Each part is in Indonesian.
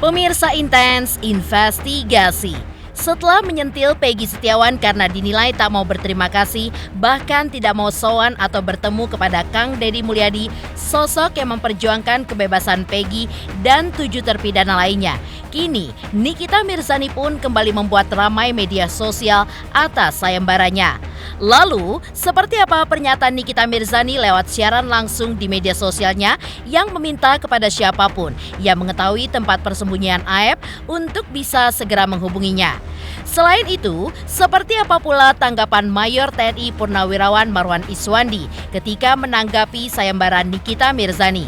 Pemirsa Intens investigasi. Setelah menyentil Peggy Setiawan karena dinilai tak mau berterima kasih, bahkan tidak mau sowan atau bertemu kepada Kang Deddy Mulyadi, sosok yang memperjuangkan kebebasan Peggy dan 7 terpidana lainnya. Kini, Nikita Mirzani pun kembali membuat ramai media sosial atas sayembaranya. Lalu, seperti apa pernyataan Nikita Mirzani lewat siaran langsung di media sosialnya yang meminta kepada siapapun yang mengetahui tempat persembunyian Aep untuk bisa segera menghubunginya. Selain itu, seperti apa pula tanggapan Mayor TNI Purnawirawan Marwan Iswandi ketika menanggapi sayembaran Nikita Mirzani?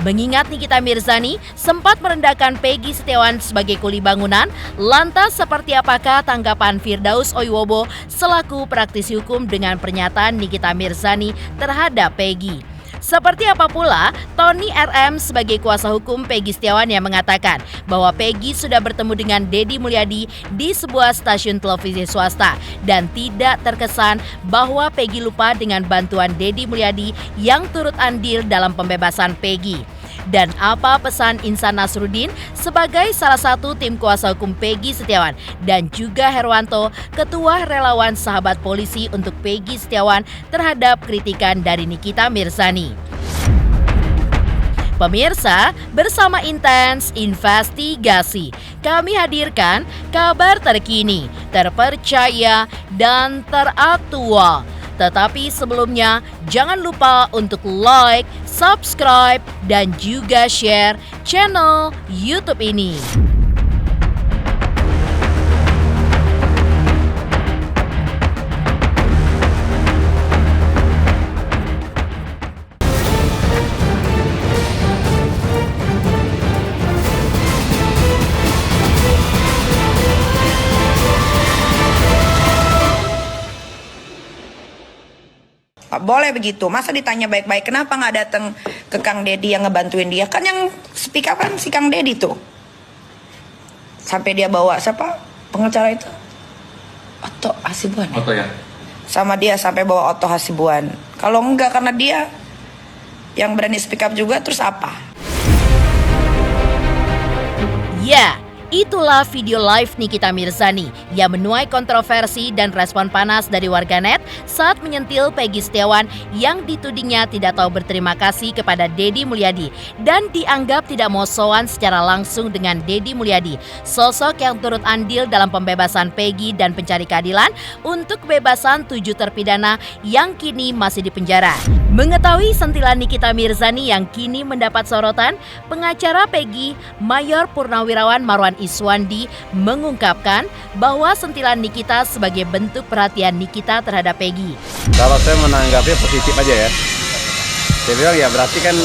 Mengingat Nikita Mirzani sempat merendahkan Peggy Setiawan sebagai kuli bangunan, lantas seperti apakah tanggapan Firdaus Oiwobo selaku praktisi hukum dengan pernyataan Nikita Mirzani terhadap Peggy? Seperti apa pula Tony RM sebagai kuasa hukum Peggy Setiawan yang mengatakan bahwa Peggy sudah bertemu dengan Deddy Mulyadi di sebuah stasiun televisi swasta dan tidak terkesan bahwa Peggy lupa dengan bantuan Deddy Mulyadi yang turut andil dalam pembebasan Peggy. Dan apa pesan Insan Nasruddin sebagai salah satu tim kuasa hukum Peggy Setiawan dan juga Herwanto, ketua relawan sahabat polisi untuk Peggy Setiawan terhadap kritikan dari Nikita Mirzani? Pemirsa, bersama Intens Investigasi, kami hadirkan kabar terkini, terpercaya, dan teraktual. Tetapi sebelumnya, jangan lupa untuk like, subscribe, dan juga share channel YouTube ini. Boleh begitu, masa ditanya baik-baik kenapa nggak datang ke Kang Deddy yang ngebantuin dia? Kan yang speak up kan si Kang Deddy tuh. Sampai dia bawa siapa pengacara itu? Otto Hasibuan. Otto ya? Sama dia sampai bawa Otto Hasibuan. Kalau enggak karena dia yang berani speak up juga, terus apa? Ya, itulah video live Nikita Mirzani yang menuai kontroversi dan respon panas dari warganet saat menyentil Peggy Setiawan yang ditudingnya tidak tahu berterima kasih kepada Deddy Mulyadi dan dianggap tidak mau sowan secara langsung dengan Deddy Mulyadi, sosok yang turut andil dalam pembebasan Peggy dan pencari keadilan untuk kebebasan 7 terpidana yang kini masih dipenjara. Mengetahui sentilan Nikita Mirzani yang kini mendapat sorotan, pengacara Peggy, Mayor Purnawirawan Marwan Iswandi mengungkapkan bahwa sentilan Nikita sebagai bentuk perhatian Nikita terhadap Peggy. Kalau saya menanggapi positif aja ya. Saya bilang ya berarti kan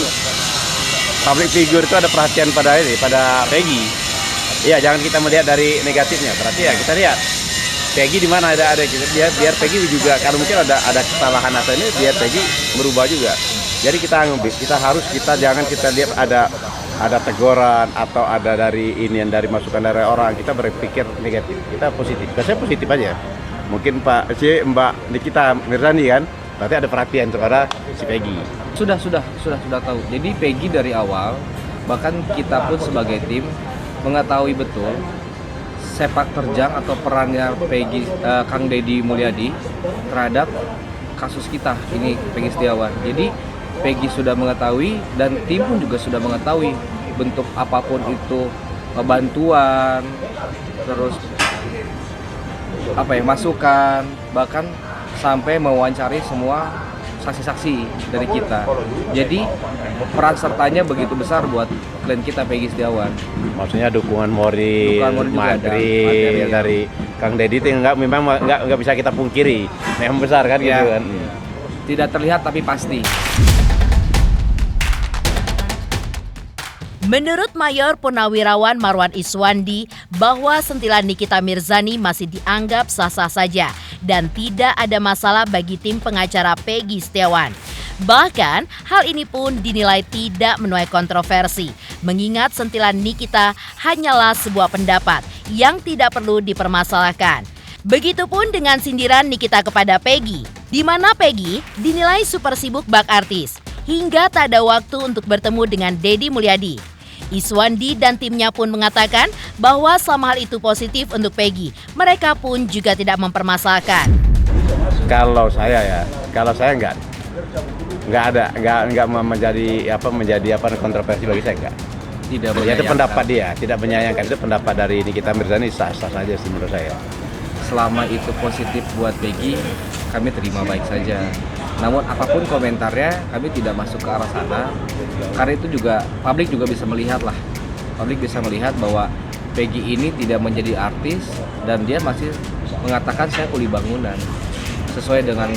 public figure itu ada perhatian pada Peggy. Iya, jangan kita melihat dari negatifnya. Berarti ya kita lihat Peggy di mana ada gitu. Biar Peggy juga kalau mungkin ada kesalahan atau ini biar Peggy berubah juga. Jadi jangan kita lihat ada teguran atau ada dari ini yang dari masukan dari orang, kita berpikir negatif, kita positif. Saya positif aja. Mungkin Mbak Nikita Mirzani kan, berarti ada perhatian kepada si Peggy. Sudah tahu. Jadi Peggy dari awal, bahkan kita pun sebagai tim mengetahui betul sepak terjang atau perannya Peggy, Kang Deddy Mulyadi terhadap kasus kita ini Peggy Setiawan. Jadi Peggy sudah mengetahui dan tim pun juga sudah mengetahui bentuk apapun itu, bantuan, terus masukan, bahkan sampai mewawancari semua saksi-saksi dari kita. Jadi peran sertanya begitu besar buat klien kita Peggy Setiawan. Maksudnya dukungan moral, materi dari Kang Deddy itu memang nggak bisa kita pungkiri, memang besar kan ya, gitu kan. Tidak terlihat tapi pasti. Menurut Mayor Purnawirawan Marwan Iswandi bahwa sentilan Nikita Mirzani masih dianggap sah-sah saja dan tidak ada masalah bagi tim pengacara Peggy Setiawan. Bahkan hal ini pun dinilai tidak menuai kontroversi, mengingat sentilan Nikita hanyalah sebuah pendapat yang tidak perlu dipermasalahkan. Begitupun dengan sindiran Nikita kepada Peggy, di mana Peggy dinilai super sibuk bak artis hingga tak ada waktu untuk bertemu dengan Deddy Mulyadi. Iswandi dan timnya pun mengatakan bahwa selama hal itu positif untuk Peggy, mereka pun juga tidak mempermasalahkan. Kalau saya nggak menjadi kontroversi bagi saya, enggak. Tidak Ya, itu menyayangkan. pendapat dia, tidak menyayangkan, itu pendapat dari Nikita Mirzani, sah-sah saja sih menurut saya. Selama itu positif buat Peggy, kami terima baik saja. Namun apapun komentarnya, kami tidak masuk ke arah sana. Karena itu juga publik juga bisa melihat lah. Publik bisa melihat bahwa Peggy ini tidak menjadi artis dan dia masih mengatakan saya kuli bangunan sesuai dengan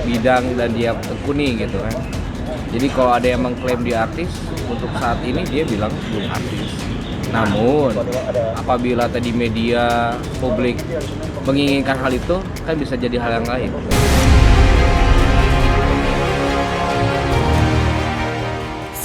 bidang dan dia tekuni gitu kan. Jadi kalau ada yang mengklaim dia artis, untuk saat ini dia bilang belum artis. Namun apabila tadi media publik menginginkan hal itu, kan bisa jadi hal yang lain.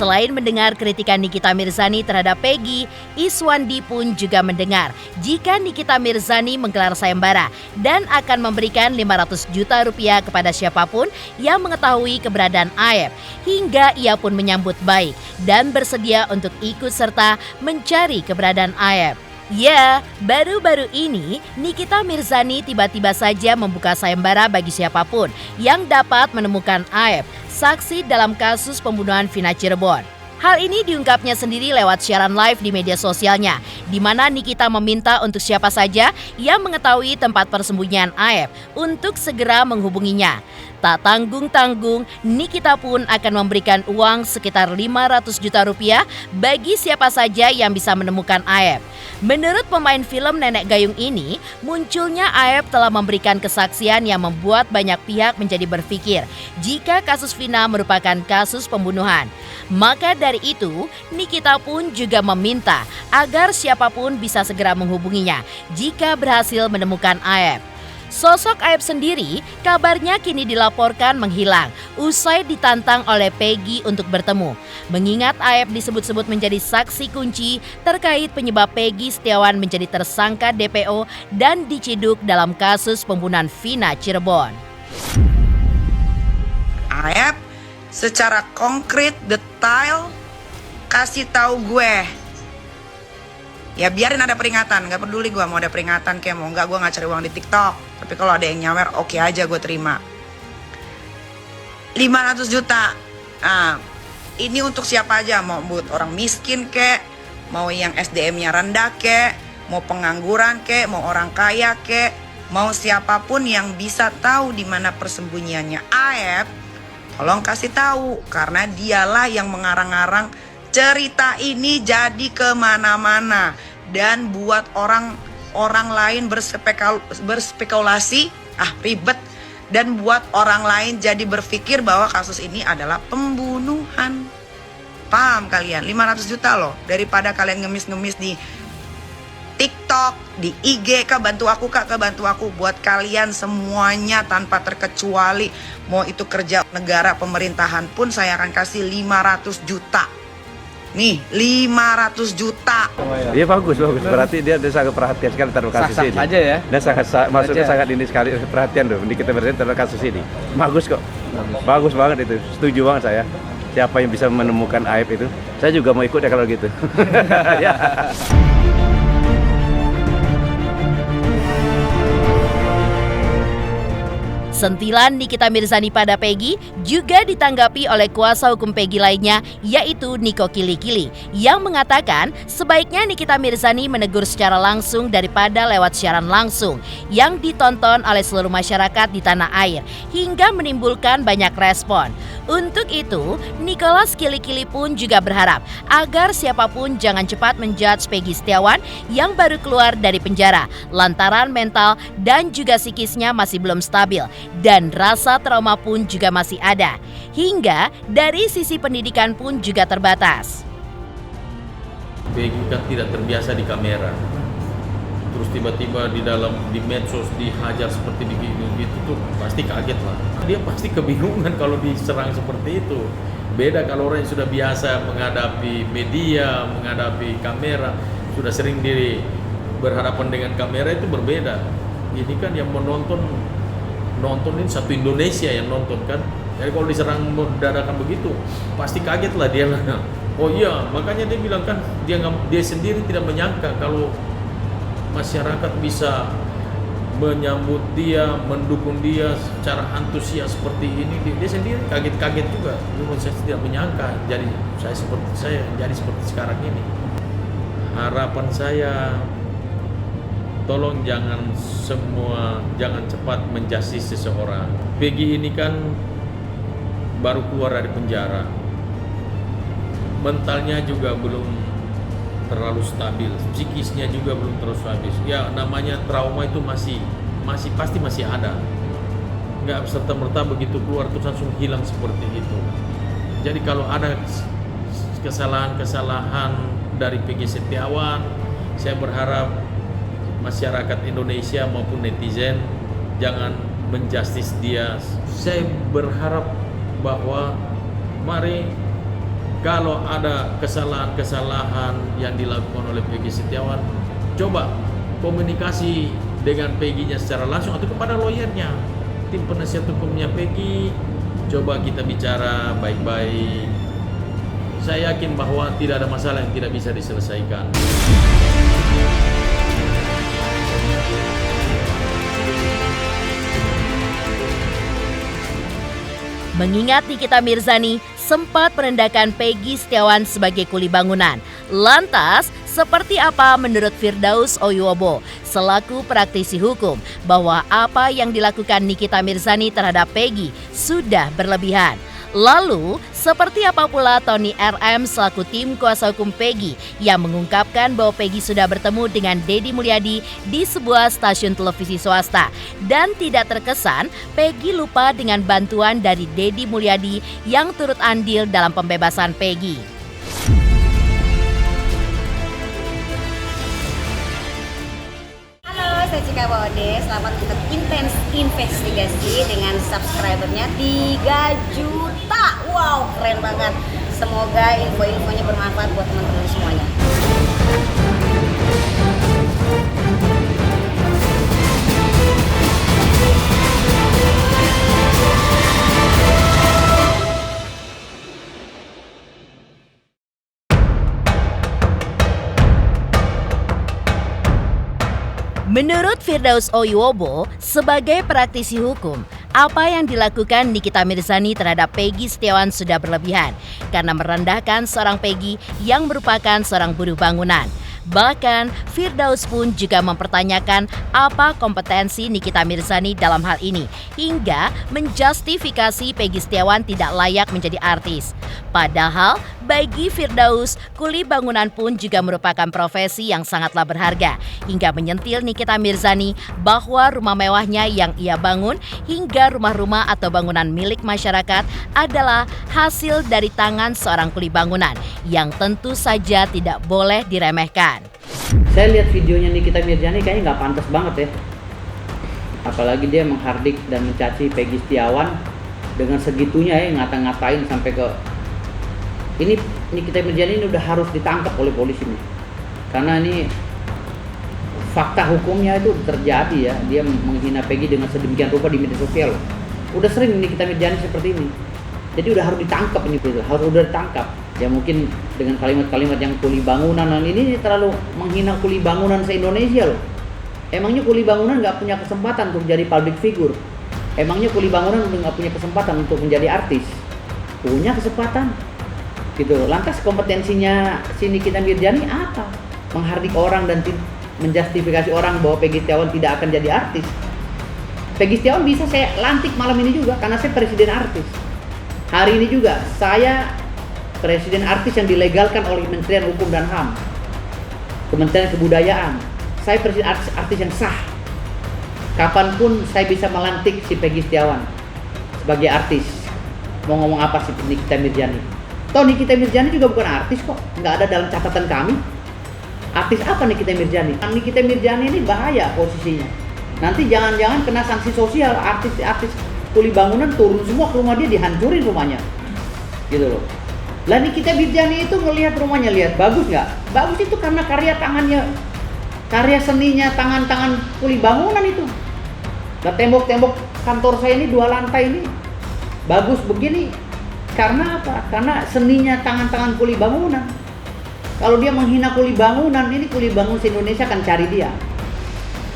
Selain mendengar kritikan Nikita Mirzani terhadap Peggy, Iswandi pun juga mendengar jika Nikita Mirzani menggelar sayembara dan akan memberikan 500 juta rupiah kepada siapapun yang mengetahui keberadaan Aep, hingga ia pun menyambut baik dan bersedia untuk ikut serta mencari keberadaan Aep. Ya, baru-baru ini Nikita Mirzani tiba-tiba saja membuka sayembara bagi siapapun yang dapat menemukan Aep, saksi dalam kasus pembunuhan Vina Cirebon. Hal ini diungkapnya sendiri lewat siaran live di media sosialnya, di mana Nikita meminta untuk siapa saja yang mengetahui tempat persembunyian Aep untuk segera menghubunginya. Tak tanggung-tanggung, Nikita pun akan memberikan uang sekitar 500 juta rupiah bagi siapa saja yang bisa menemukan Aep. Menurut pemain film Nenek Gayung ini, munculnya Aep telah memberikan kesaksian yang membuat banyak pihak menjadi berpikir jika kasus Vina merupakan kasus pembunuhan. Maka dari itu, Nikita pun juga meminta agar siapapun bisa segera menghubunginya jika berhasil menemukan Aep. Sosok Aep sendiri kabarnya kini dilaporkan menghilang usai ditantang oleh Peggy untuk bertemu. Mengingat Aep disebut-sebut menjadi saksi kunci terkait penyebab Peggy Setiawan menjadi tersangka DPO dan diciduk dalam kasus pembunuhan Vina Cirebon. Aep secara konkret, detail, kasih tahu gue. Ya biarin ada peringatan, gak peduli gue mau ada peringatan kayak mau enggak, gue gak cari uang di TikTok. Tapi kalau ada yang nyawer, oke aja gue terima. 500 juta. Nah, ini untuk siapa aja, mau buat orang miskin kek, mau yang SDM-nya rendah kek, mau pengangguran kek, mau orang kaya kek, mau siapapun yang bisa tahu di mana persembunyiannya Aep, tolong kasih tahu, karena dialah yang mengarang-arang cerita ini jadi kemana-mana dan buat orang lain berspekulasi, ribet, dan buat orang lain jadi berpikir bahwa kasus ini adalah pembunuhan. Paham kalian? 500 juta loh, daripada kalian ngemis-ngemis di TikTok, di IG, Kak bantu aku, Kak bantu aku. Buat kalian semuanya tanpa terkecuali, mau itu kerja negara pemerintahan pun saya akan kasih 500 juta. Nih, 500 juta. Iya bagus. Berarti dia sangat perhatian sekali terhadap kasus Sah-sah ini. aja ya. Dan maksudnya sangat ini sekali perhatian tuh. Nikita Mirzani terhadap kasus ini. Bagus kok. Bagus banget itu. Setuju banget saya. Siapa yang bisa menemukan Aep itu? Saya juga mau ikut ya kalau gitu. Ya. Sentilan Nikita Mirzani pada Peggy juga ditanggapi oleh kuasa hukum Peggy lainnya, yaitu Niko Kili-Kili, yang mengatakan sebaiknya Nikita Mirzani menegur secara langsung daripada lewat siaran langsung yang ditonton oleh seluruh masyarakat di tanah air hingga menimbulkan banyak respon. Untuk itu, Nicholas Kili-Kili pun juga berharap agar siapapun jangan cepat menjudge Peggy Setiawan yang baru keluar dari penjara lantaran mental dan juga psikisnya masih belum stabil dan rasa trauma pun juga masih ada, hingga dari sisi pendidikan pun juga terbatas. Peggy kan tidak terbiasa di kamera, terus tiba-tiba di medsos dihajar seperti begitu tuh pasti kaget lah. Dia pasti kebingungan kalau diserang seperti itu. Beda kalau orang yang sudah biasa menghadapi media, menghadapi kamera, sudah sering berhadapan dengan kamera, itu berbeda. Ini kan yang nonton ini satu Indonesia yang nonton kan. Jadi kalau diserang dadakan begitu pasti kaget lah dia lah. Oh iya, makanya dia bilang kan dia sendiri tidak menyangka kalau masyarakat bisa menyambut dia, mendukung dia secara antusias seperti ini. Dia sendiri kaget-kaget juga. Saya tidak menyangka jadi saya jadi seperti sekarang ini. Harapan saya, tolong jangan cepat menjustis seseorang. Peggy ini kan baru keluar dari penjara, mentalnya juga belum terlalu stabil, psikisnya juga belum terlalu stabil. Ya namanya trauma itu pasti masih ada. Nggak serta-merta begitu keluar terus langsung hilang seperti itu. Jadi kalau ada kesalahan-kesalahan dari Peggy Setiawan, saya berharap masyarakat Indonesia maupun netizen jangan menjustis dia. Saya berharap bahwa mari kalau ada kesalahan-kesalahan yang dilakukan oleh Peggy Setiawan, coba komunikasi dengan Peggy-nya secara langsung atau kepada lawyernya, tim penasihat hukumnya Peggy. Coba kita bicara baik-baik. Saya yakin bahwa tidak ada masalah yang tidak bisa diselesaikan. Mengingat Nikita Mirzani sempat merendahkan Peggy Setiawan sebagai kuli bangunan. Lantas, seperti apa menurut Firdaus Oyuwobo selaku praktisi hukum bahwa apa yang dilakukan Nikita Mirzani terhadap Peggy sudah berlebihan? Lalu, seperti apa pula Tony RM selaku tim kuasa hukum Peggy yang mengungkapkan bahwa Peggy sudah bertemu dengan Deddy Mulyadi di sebuah stasiun televisi swasta dan tidak terkesan Peggy lupa dengan bantuan dari Deddy Mulyadi yang turut andil dalam pembebasan Peggy. Saya Cika Bode, selamat untuk Intens Investigasi dengan subscribernya 3 juta. Wow, keren banget. Semoga info-infonya bermanfaat buat teman-teman semuanya. Menurut Firdaus Oyuwobo, sebagai praktisi hukum, apa yang dilakukan Nikita Mirzani terhadap Peggy Setiawan sudah berlebihan karena merendahkan seorang Peggy yang merupakan seorang buruh bangunan. Bahkan, Firdaus pun juga mempertanyakan apa kompetensi Nikita Mirzani dalam hal ini, hingga menjustifikasi Peggy Setiawan tidak layak menjadi artis. Padahal, bagi Firdaus, kuli bangunan pun juga merupakan profesi yang sangatlah berharga, hingga menyentil Nikita Mirzani bahwa rumah mewahnya yang ia bangun hingga rumah-rumah atau bangunan milik masyarakat adalah hasil dari tangan seorang kuli bangunan yang tentu saja tidak boleh diremehkan. Saya lihat videonya Nikita Mirzani kayaknya nggak pantas banget ya. Apalagi dia menghardik dan mencaci Peggy Setiawan dengan segitunya ya, ngata-ngatain sampai ke ini. Nikita Mirzani ini udah harus ditangkap oleh polisi nih. Karena ini fakta hukumnya itu terjadi ya. Dia menghina Peggy dengan sedemikian rupa di media sosial. Udah sering Nikita Mirzani seperti ini. Jadi udah harus ditangkap ini, harus udah ditangkap. Ya mungkin dengan kalimat-kalimat yang kuli bangunan ini terlalu menghina kuli bangunan se-Indonesia loh. Emangnya kuli bangunan nggak punya kesempatan untuk jadi public figure? Emangnya kuli bangunan udah nggak punya kesempatan untuk menjadi artis? Punya kesempatan, gitu loh. Lantas kompetensinya si Nikita Mirzani apa? Menghardik orang dan menjustifikasi orang bahwa Peggy Setiawan tidak akan jadi artis. Peggy Setiawan bisa saya lantik malam ini juga karena saya presiden artis. Hari ini juga saya presiden artis yang dilegalkan oleh Kementerian Hukum dan HAM, Kementerian Kebudayaan. Saya presiden artis yang sah. Kapanpun saya bisa melantik si Peggy Setiawan sebagai artis. Mau ngomong apa sih Nikita Mirzani? Toh Nikita Mirzani juga bukan artis kok, nggak ada dalam catatan kami. Artis apa Nikita Mirzani? Nikita Mirzani ini bahaya posisinya. Nanti jangan-jangan kena sanksi sosial. Artis kuli bangunan turun semua ke rumah dia, dihancurin rumahnya, gitu loh. Lah Nikita Mirzani itu ngelihat rumahnya, lihat bagus nggak? Bagus itu karena karya tangannya, karya seninya, tangan-tangan kuli bangunan itu. Nah tembok-tembok kantor saya ini 2 lantai ini bagus begini Karena apa? Karena seninya tangan-tangan kuli bangunan. Kalau dia menghina kuli bangunan, ini kuli bangun se-Indonesia akan cari dia.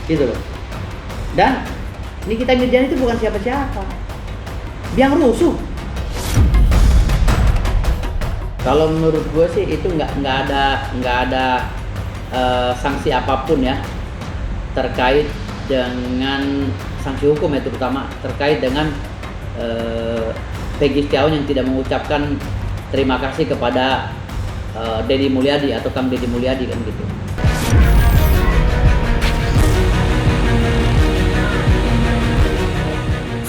Gitu loh. Dan Nikita Mirzani itu bukan siapa-siapa. Biang rusuh. Kalau menurut gue sih itu nggak ada sanksi apapun ya terkait dengan sanksi hukum ya, terutama terkait dengan Peggy Setiawan yang tidak mengucapkan terima kasih kepada Deddy Mulyadi atau Kang Deddy Mulyadi kan gitu.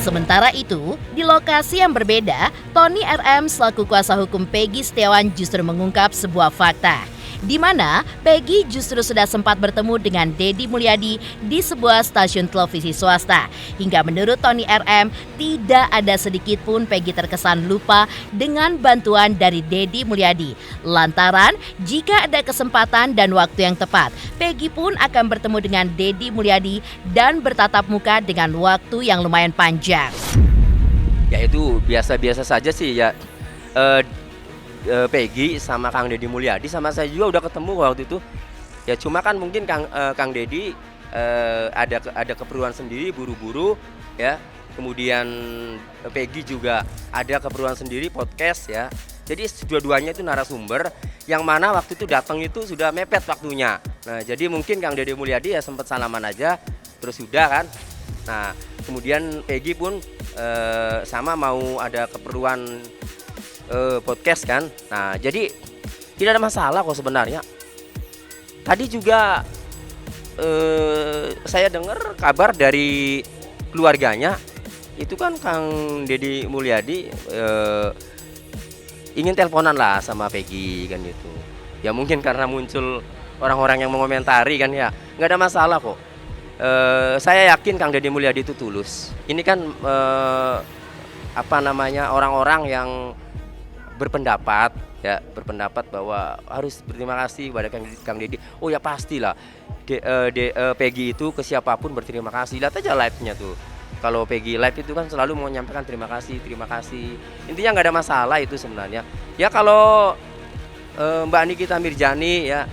Sementara itu, di lokasi yang berbeda, Tony RM selaku kuasa hukum Peggy Setiawan justru mengungkap sebuah fakta, di mana Peggy justru sudah sempat bertemu dengan Deddy Mulyadi di sebuah stasiun televisi swasta. Hingga menurut Tony RM, tidak ada sedikit pun Peggy terkesan lupa dengan bantuan dari Deddy Mulyadi. Lantaran, jika ada kesempatan dan waktu yang tepat, Peggy pun akan bertemu dengan Deddy Mulyadi dan bertatap muka dengan waktu yang lumayan panjang. Ya itu biasa-biasa saja sih ya. Peggy sama Kang Deddy Mulyadi sama saya juga udah ketemu waktu itu. Ya cuma kan mungkin Kang Deddy ada keperluan sendiri, buru-buru ya. Kemudian Peggy juga ada keperluan sendiri, podcast ya. Jadi dua-duanya itu narasumber yang mana waktu itu datang itu sudah mepet waktunya. Nah, jadi mungkin Kang Deddy Mulyadi ya sempat salaman aja terus sudah kan. Nah, kemudian Peggy pun sama mau ada keperluan podcast kan. Nah, jadi tidak ada masalah kok sebenarnya. Tadi juga saya dengar kabar dari keluarganya itu kan Kang Deddy Mulyadi ingin teleponan lah sama Peggy kan gitu. Ya mungkin karena muncul orang-orang yang mengomentari kan ya. Nggak ada masalah kok. Saya yakin Kang Deddy Mulyadi itu tulus. Ini kan orang-orang yang berpendapat bahwa harus berterima kasih kepada Kang Deddy. Oh ya pastilah Peggy itu ke siapapun berterima kasih. Lihat aja live-nya tuh. Kalau Peggy live itu kan selalu mau menyampaikan terima kasih. Intinya nggak ada masalah itu sebenarnya. Ya kalau Mbak Nikita Mirzani ya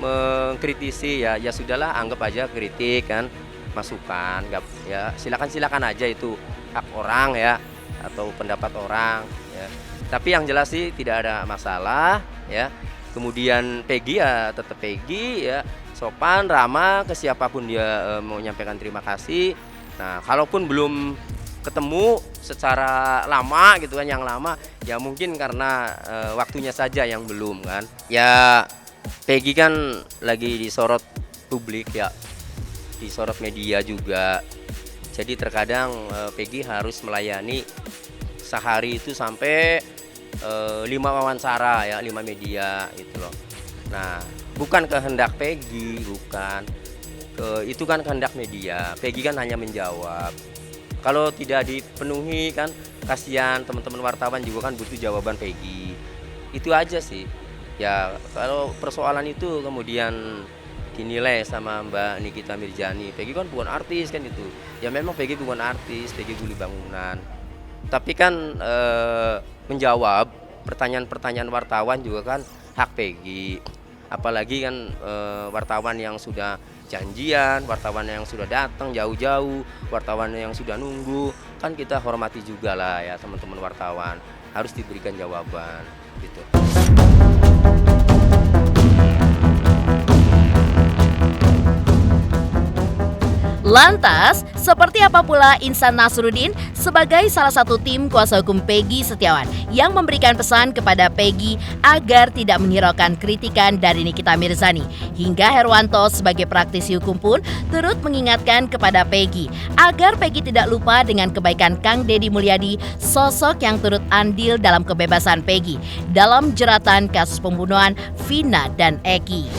mengkritisi ya sudahlah, anggap aja kritik kan, masukan. Ya silakan aja, itu hak orang ya atau pendapat orang ya. Tapi yang jelas sih tidak ada masalah ya. Kemudian Peggy ya tetap Peggy ya, sopan, ramah ke siapapun dia mau menyampaikan terima kasih. Nah, kalaupun belum ketemu secara lama gitu kan, yang lama ya mungkin karena waktunya saja yang belum kan. Ya Peggy kan lagi disorot publik ya, disorot media juga. Jadi terkadang Peggy harus melayani sehari itu sampai 5 wawancara ya, 5 media gitu loh. Nah, bukan kehendak Peggy, bukan. Itu kan kehendak media. Peggy kan hanya menjawab. Kalau tidak dipenuhi kan kasihan teman-teman wartawan juga kan butuh jawaban Peggy. Itu aja sih. Ya, kalau persoalan itu kemudian dinilai sama Mbak Nikita Mirzani, Peggy kan bukan artis kan itu. Ya memang Peggy bukan artis, Peggy kuli bangunan. Tapi kan menjawab pertanyaan-pertanyaan wartawan juga kan hak Peggy. Apalagi kan wartawan yang sudah janjian, wartawan yang sudah datang jauh-jauh, wartawan yang sudah nunggu, kan kita hormati juga lah ya teman-teman wartawan, harus diberikan jawaban gitu. Lantas, seperti apa pula Insan Nasruddin sebagai salah satu tim kuasa hukum Peggy Setiawan yang memberikan pesan kepada Peggy agar tidak menghiraukan kritikan dari Nikita Mirzani. Hingga Herwanto sebagai praktisi hukum pun turut mengingatkan kepada Peggy agar Peggy tidak lupa dengan kebaikan Kang Deddy Mulyadi, sosok yang turut andil dalam kebebasan Peggy dalam jeratan kasus pembunuhan Vina dan Eki.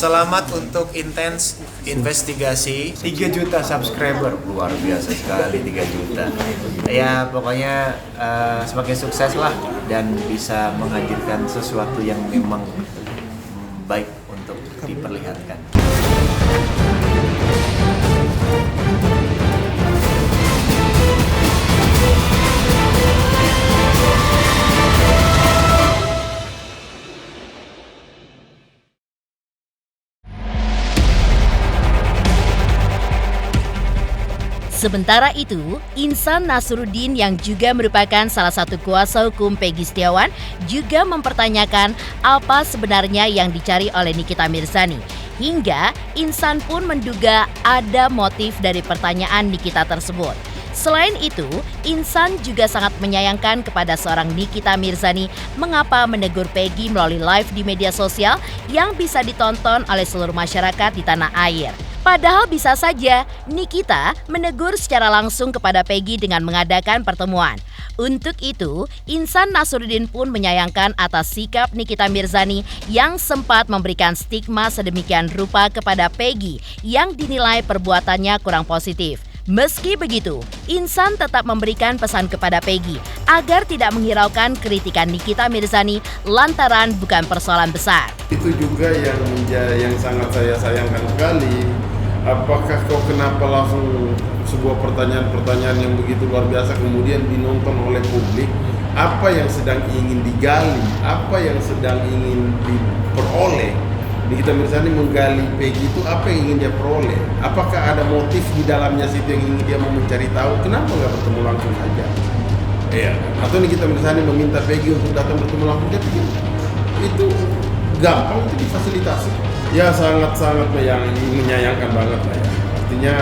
Selamat untuk intens investigasi 3 juta subscriber, luar biasa sekali 3 juta. Ya pokoknya semakin sukses lah dan bisa menghadirkan sesuatu yang memang baik untuk diperlihatkan. Sementara itu, Insan Nasruddin yang juga merupakan salah satu kuasa hukum Peggy Setiawan juga mempertanyakan apa sebenarnya yang dicari oleh Nikita Mirzani. Hingga Insan pun menduga ada motif dari pertanyaan Nikita tersebut. Selain itu, Insan juga sangat menyayangkan kepada seorang Nikita Mirzani mengapa menegur Peggy melalui live di media sosial yang bisa ditonton oleh seluruh masyarakat di tanah air. Padahal bisa saja Nikita menegur secara langsung kepada Peggy dengan mengadakan pertemuan. Untuk itu, Insan Nasruddin pun menyayangkan atas sikap Nikita Mirzani yang sempat memberikan stigma sedemikian rupa kepada Peggy yang dinilai perbuatannya kurang positif. Meski begitu, Insan tetap memberikan pesan kepada Peggy agar tidak menghiraukan kritikan Nikita Mirzani lantaran bukan persoalan besar. Itu juga yang sangat saya sayangkan sekali. Apakah kau kenapa langsung sebuah pertanyaan-pertanyaan yang begitu luar biasa kemudian dinonton oleh publik? Apa yang sedang ingin digali? Apa yang sedang ingin diperoleh? Nikita Mirzani menggali Peggy itu apa yang ingin dia peroleh? Apakah ada motif di dalamnya situ yang ingin dia mau mencari tahu? Kenapa nggak bertemu langsung saja? Iya. Atau Nikita Mirzani meminta Peggy untuk datang bertemu langsung? Dia pikir itu gampang, itu difasilitasi. Ya sangat-sangat menyayangkan banget lah ya. Artinya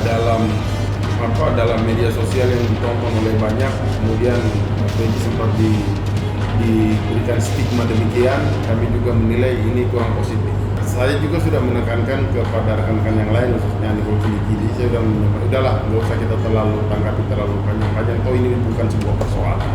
dalam media sosial yang ditonton oleh banyak, kemudian Peggy sempat diberikan stigma demikian, kami juga menilai ini kurang positif. Saya juga sudah menekankan kepada rekan-rekan yang lain, khususnya Nicole Kilikili, saya sudah menyampaikan, udahlah, nggak usah kita terlalu tanggapi terlalu panjang-panjang, toh ini bukan sebuah persoalan.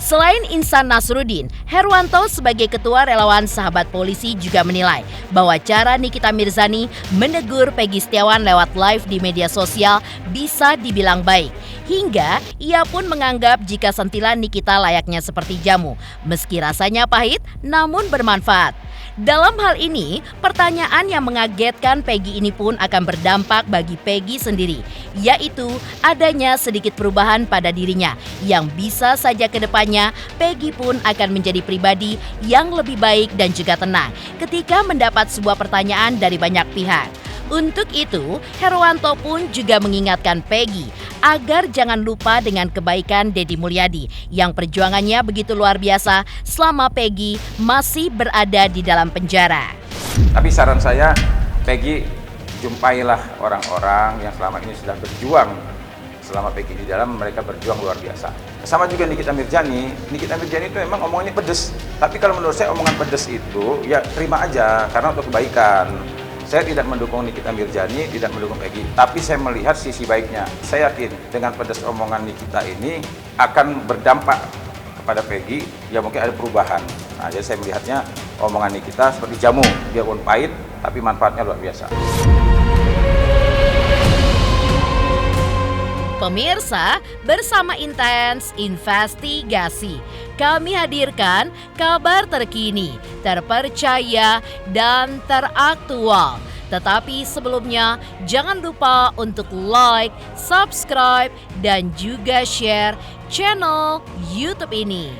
Selain Insan Nasruddin, Herwanto sebagai ketua relawan sahabat polisi juga menilai bahwa cara Nikita Mirzani menegur Peggy Setiawan lewat live di media sosial bisa dibilang baik. Hingga ia pun menganggap jika sentilan Nikita layaknya seperti jamu, meski rasanya pahit namun bermanfaat. Dalam hal ini, pertanyaan yang mengagetkan Peggy ini pun akan berdampak bagi Peggy sendiri, yaitu adanya sedikit perubahan pada dirinya yang bisa saja ke depannya Peggy pun akan menjadi pribadi yang lebih baik dan juga tenang ketika mendapat sebuah pertanyaan dari banyak pihak. Untuk itu, Herwanto pun juga mengingatkan Peggy agar jangan lupa dengan kebaikan Deddy Mulyadi yang perjuangannya begitu luar biasa selama Peggy masih berada di dalam penjara. Tapi saran saya, Peggy, jumpailah orang-orang yang selama ini sudah berjuang. Selama Peggy di dalam, mereka berjuang luar biasa. Sama juga Nikita Mirzani itu memang omongannya pedes. Tapi kalau menurut saya omongan pedes itu, ya terima aja, karena untuk kebaikan. Saya tidak mendukung Nikita Mirzani, tidak mendukung Peggy, tapi saya melihat sisi baiknya. Saya yakin dengan pedas omongan Nikita ini akan berdampak kepada Peggy, ya mungkin ada perubahan. Nah, jadi saya melihatnya omongan Nikita seperti jamu, biarpun pahit, tapi manfaatnya luar biasa. Pemirsa, bersama Intens Investigasi, kami hadirkan kabar terkini, terpercaya, dan teraktual. Tetapi sebelumnya, jangan lupa untuk like, subscribe, dan juga share channel YouTube ini.